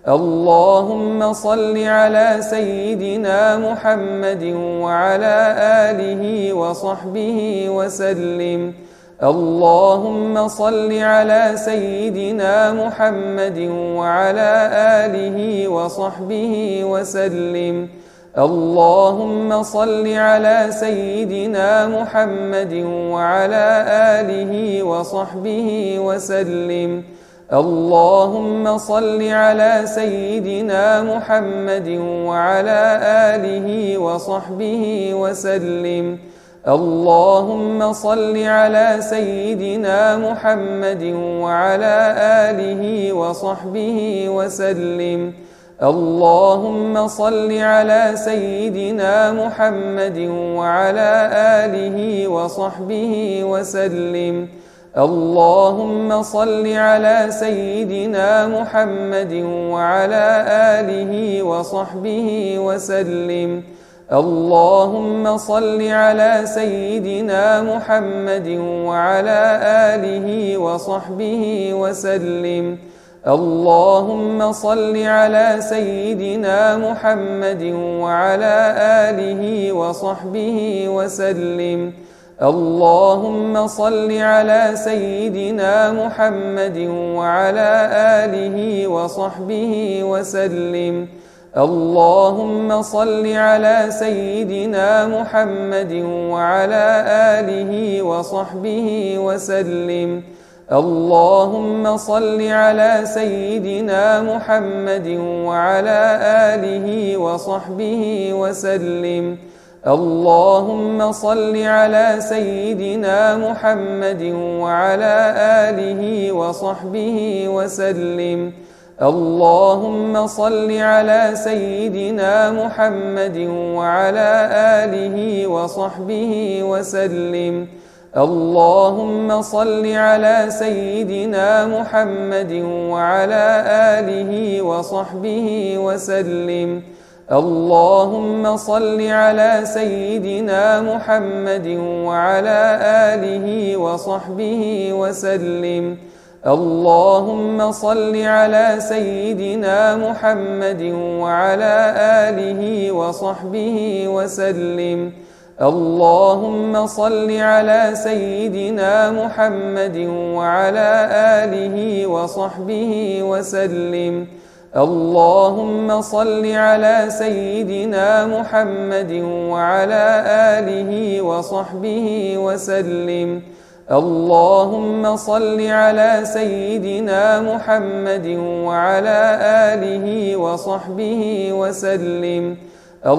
اللهم صل على سيدنا محمد وعلى آله وصحبه وسلم. اللهم صل على سيدنا محمد وعلى آله وصحبه وسلم. اللهم صل على سيدنا محمد وعلى آله وصحبه وسلم. اللهم صل على سيدنا محمد وعلى آله وصحبه وسلم. اللهم صل على سيدنا محمد وعلى آله وصحبه وسلم. اللهم صل على سيدنا محمد وعلى آله وصحبه وسلم. اللهم صل على سيدنا محمد وعلى آله وصحبه وسلم. اللهم صل على سيدنا محمد وعلى آله وصحبه وسلم. اللهم صل على سيدنا محمد وعلى آله وصحبه وسلم. اللهم صل على سيدنا محمد وعلى آله وصحبه وسلم. اللهم صل على سيدنا محمد وعلى آله وصحبه وسلم. اللهم صل على سيدنا محمد وعلى آله وصحبه وسلم. اللهم صل على سيدنا محمد وعلى آله وصحبه وسلم. اللهم صل على سيدنا محمد وعلى آله وصحبه وسلم. اللهم صل على سيدنا محمد وعلى آله وصحبه وسلم. اللهم صل على سيدنا محمد وعلى آله وصحبه وسلم. اللهم صل على سيدنا محمد وعلى آله وصحبه وسلم. اللهم صل على سيدنا محمد وعلى آله وصحبه وسلم. اللهم صل على سيدنا محمد وعلى آله وصحبه وسلم. اللهم صل على سيدنا محمد وعلى آله وصحبه وسلم.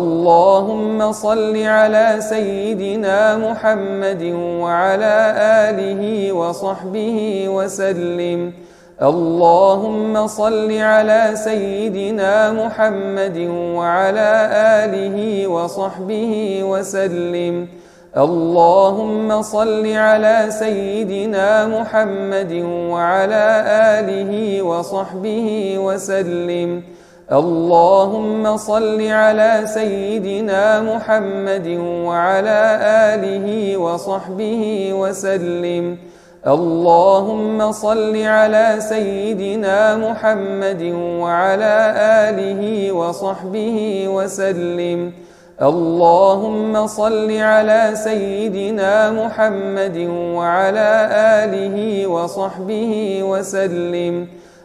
اللهم صل على سيدنا محمد وعلى آله وصحبه وسلم. اللهم صل على سيدنا محمد وعلى آله وصحبه وسلم. اللهم صل على سيدنا محمد وعلى آله وصحبه وسلم. اللهم صل على سيدنا محمد وعلى آله وصحبه وسلم. اللهم صل على سيدنا محمد وعلى آله وصحبه وسلم. اللهم صل على سيدنا محمد وعلى آله وصحبه وسلم.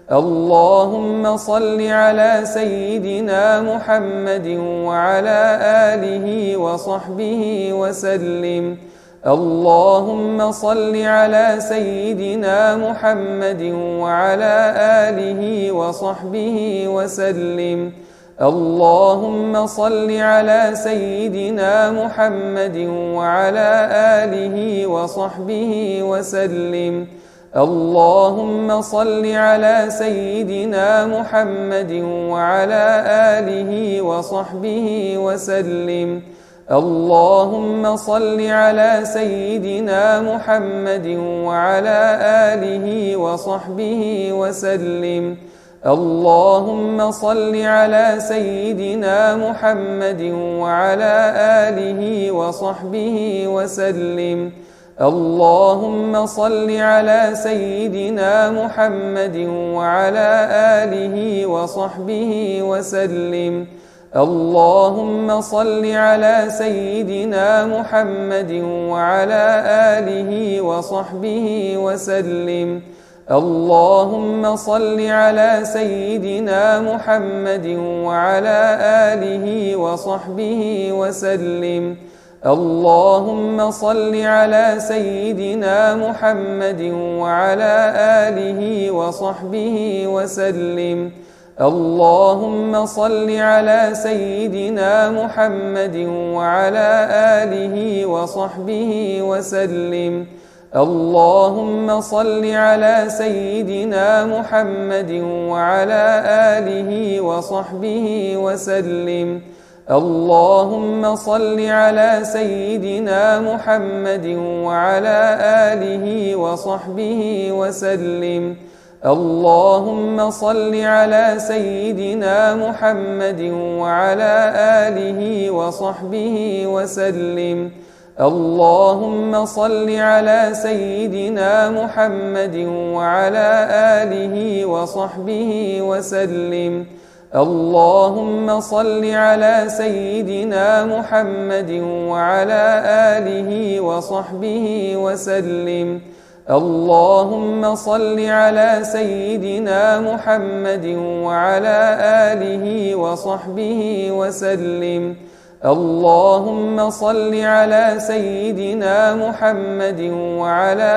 اللهم صل على سيدنا محمد وعلى آله وصحبه وسلم. اللهم صل على سيدنا محمد وعلى آله وصحبه وسلم. اللهم صل على سيدنا محمد وعلى آله وصحبه وسلم. اللهم صل على سيدنا محمد وعلى آله وصحبه وسلم. اللهم صل على سيدنا محمد وعلى آله وصحبه وسلم. اللهم صل على سيدنا محمد وعلى آله وصحبه وسلم. اللهم صل على سيدنا محمد وعلى آله وصحبه وسلم. اللهم صل على سيدنا محمد وعلى آله وصحبه وسلم. اللهم صل على سيدنا محمد وعلى آله وصحبه وسلم. اللهم صل على سيدنا محمد وعلى آله وصحبه وسلم. اللهم صل على سيدنا محمد وعلى آله وصحبه وسلم. اللهم صل على سيدنا محمد وعلى آله وصحبه وسلم. اللهم صل على سيدنا محمد وعلى آله وصحبه وسلم. اللهم صل على سيدنا محمد وعلى آله وصحبه وسلم. اللهم صل على سيدنا محمد وعلى آله وصحبه وسلم. اللهم صل على سيدنا محمد وعلى آله وصحبه وسلم. اللهم صل على سيدنا محمد وعلى آله وصحبه وسلم. اللهم صل على سيدنا محمد وعلى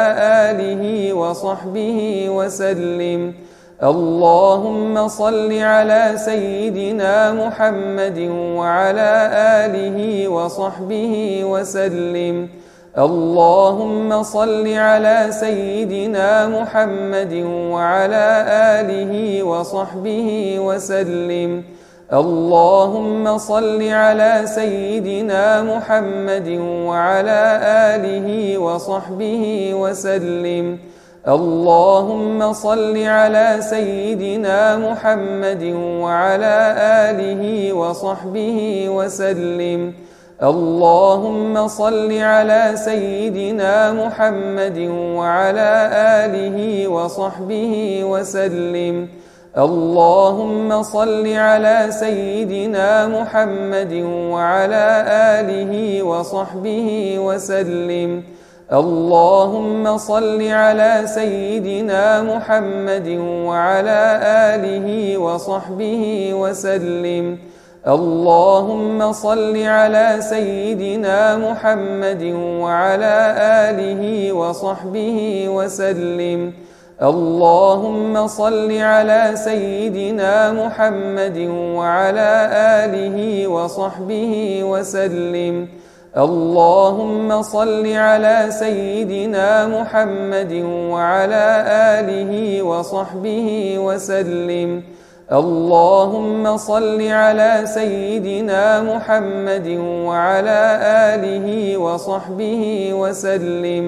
آله وصحبه وسلم. اللهم صل على سيدنا محمد وعلى آله وصحبه وسلم. اللهم صل على سيدنا محمد وعلى آله وصحبه وسلم. اللهم صل على سيدنا محمد وعلى آله وصحبه وسلم. اللهم صل على سيدنا محمد وعلى آله وصحبه وسلم. اللهم صل على سيدنا محمد وعلى آله وصحبه وسلم. اللهم صل على سيدنا محمد وعلى آله وصحبه وسلم. اللهم صل على سيدنا محمد وعلى آله وصحبه وسلم. اللهم صل على سيدنا محمد وعلى آله وصحبه وسلم. اللهم صل على سيدنا محمد وعلى آله وصحبه وسلم. اللهم صل على سيدنا محمد وعلى آله وصحبه وسلم. اللهم صل على سيدنا محمد وعلى آله وصحبه وسلم.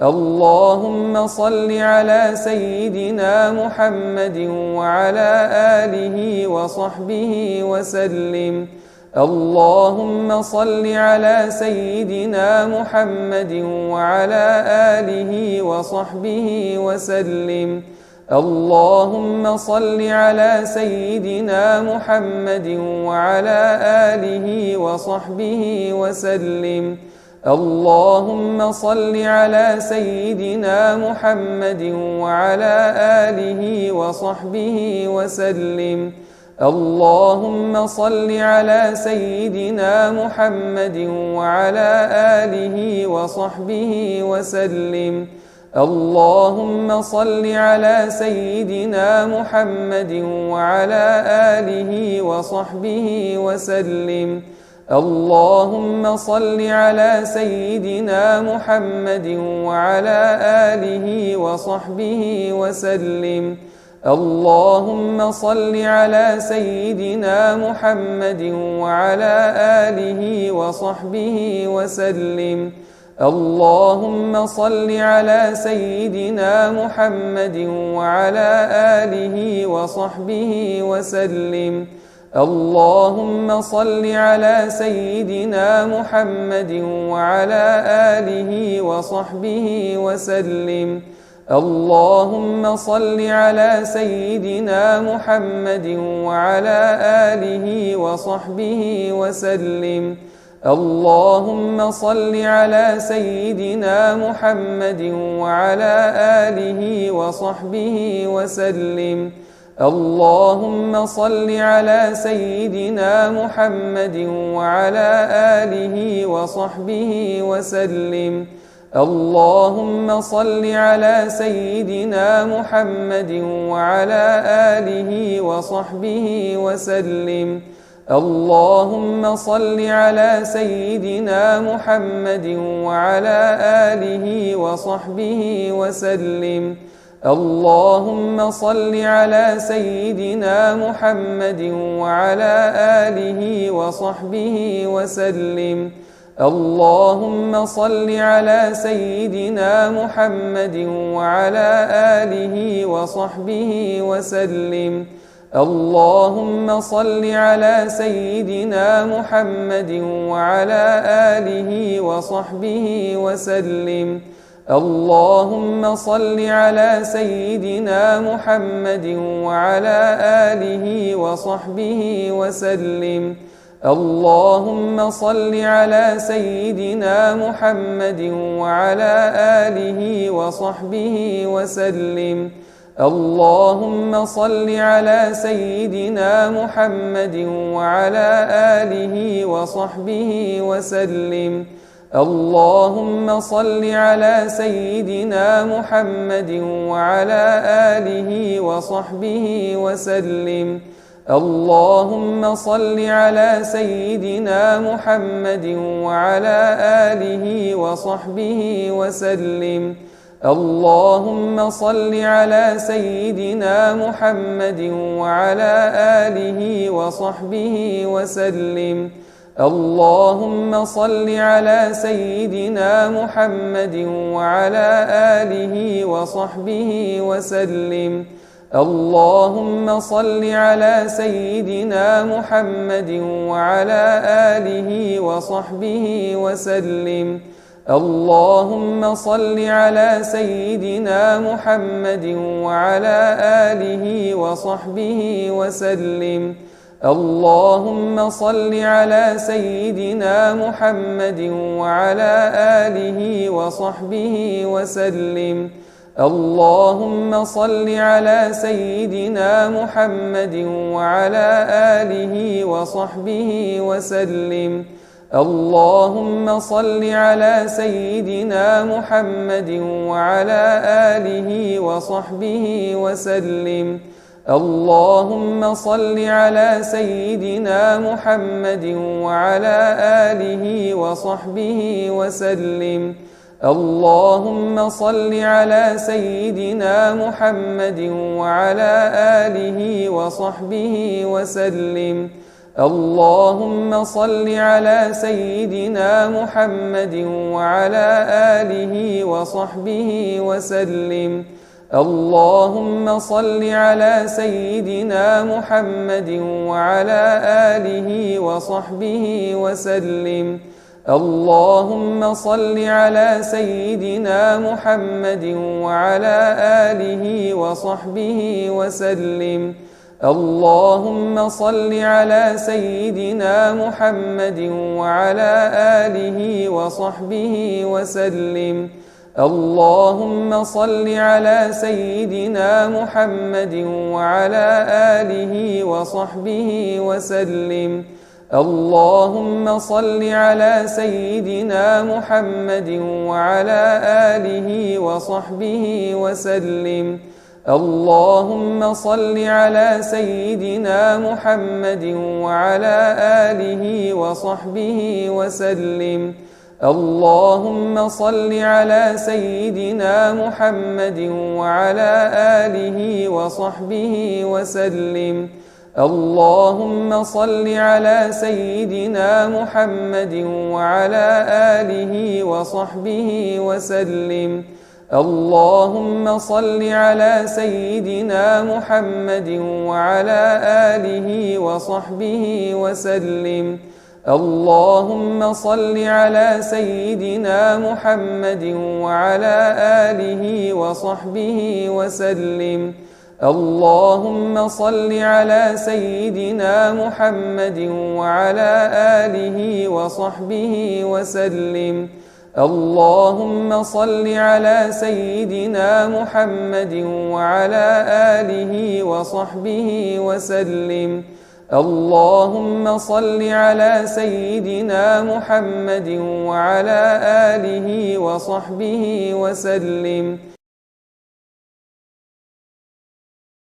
اللهم صل على سيدنا محمد وعلى آله وصحبه وسلم. اللهم صل على سيدنا محمد وعلى آله وصحبه وسلم. اللهم صل على سيدنا محمد وعلى آله وصحبه وسلم. اللهم صل على سيدنا محمد وعلى آله وصحبه وسلم. اللهم صل على سيدنا محمد وعلى آله وصحبه وسلم. اللهم صل على سيدنا محمد وعلى آله وصحبه وسلم. اللهم صل على سيدنا محمد وعلى آله وصحبه وسلم. اللهم صل على سيدنا محمد وعلى آله وصحبه وسلم. اللهم صل على سيدنا محمد وعلى آله وصحبه وسلم. اللهم صل على سيدنا محمد وعلى آله وصحبه وسلم. اللهم صل على سيدنا محمد وعلى آله وصحبه وسلم. اللهم صل على سيدنا محمد وعلى آله وصحبه وسلم. اللهم صل على سيدنا محمد وعلى آله وصحبه وسلم. اللهم صل على سيدنا محمد وعلى آله وصحبه وسلم. اللهم صل على سيدنا محمد وعلى آله وصحبه وسلم. اللهم صل على سيدنا محمد وعلى آله وصحبه وسلم. اللهم صل على سيدنا محمد وعلى آله وصحبه وسلم. اللهم صل على سيدنا محمد وعلى آله وصحبه وسلم. اللهم صل على سيدنا محمد وعلى آله وصحبه وسلم. اللهم صل على سيدنا محمد وعلى آله وصحبه وسلم. اللهم صل على سيدنا محمد وعلى آله وصحبه وسلم. اللهم صل على سيدنا محمد وعلى آله وصحبه وسلم. اللهم صل على سيدنا محمد وعلى آله وصحبه وسلم. اللهم صل على سيدنا محمد وعلى آله وصحبه وسلم. اللهم صل على سيدنا محمد وعلى آله وصحبه وسلم. اللهم صل على سيدنا محمد وعلى آله وصحبه وسلم. اللهم صل على سيدنا محمد وعلى آله وصحبه وسلم. اللهم صل على سيدنا محمد وعلى آله وصحبه وسلم. اللهم صل على سيدنا محمد وعلى آله وصحبه وسلم. اللهم صل على سيدنا محمد وعلى آله وصحبه وسلم. اللهم صل على سيدنا محمد وعلى آله وصحبه وسلم. اللهم صل على سيدنا محمد وعلى آله وصحبه وسلم. اللهم صل على سيدنا محمد وعلى آله وصحبه وسلم. اللهم صل على سيدنا محمد وعلى آله وصحبه وسلم. اللهم صل على سيدنا محمد وعلى آله وصحبه وسلم. اللهم صل على سيدنا محمد وعلى آله وصحبه وسلم. اللهم صل على سيدنا محمد وعلى آله وصحبه وسلم. اللهم صل على سيدنا محمد وعلى آله وصحبه وسلم. اللهم صل على سيدنا محمد وعلى آله وصحبه وسلم. اللهم صل على سيدنا محمد وعلى آله وصحبه وسلم. اللهم صل على سيدنا محمد وعلى آله وصحبه وسلم. اللهم صل على سيدنا محمد وعلى آله وصحبه وسلم. اللهم صل على سيدنا محمد وعلى آله وصحبه وسلم. اللهم صل على سيدنا محمد وعلى آله وصحبه وسلم. اللهم صل على سيدنا محمد وعلى آله وصحبه وسلم. اللهم صل على سيدنا محمد وعلى آله وصحبه وسلم.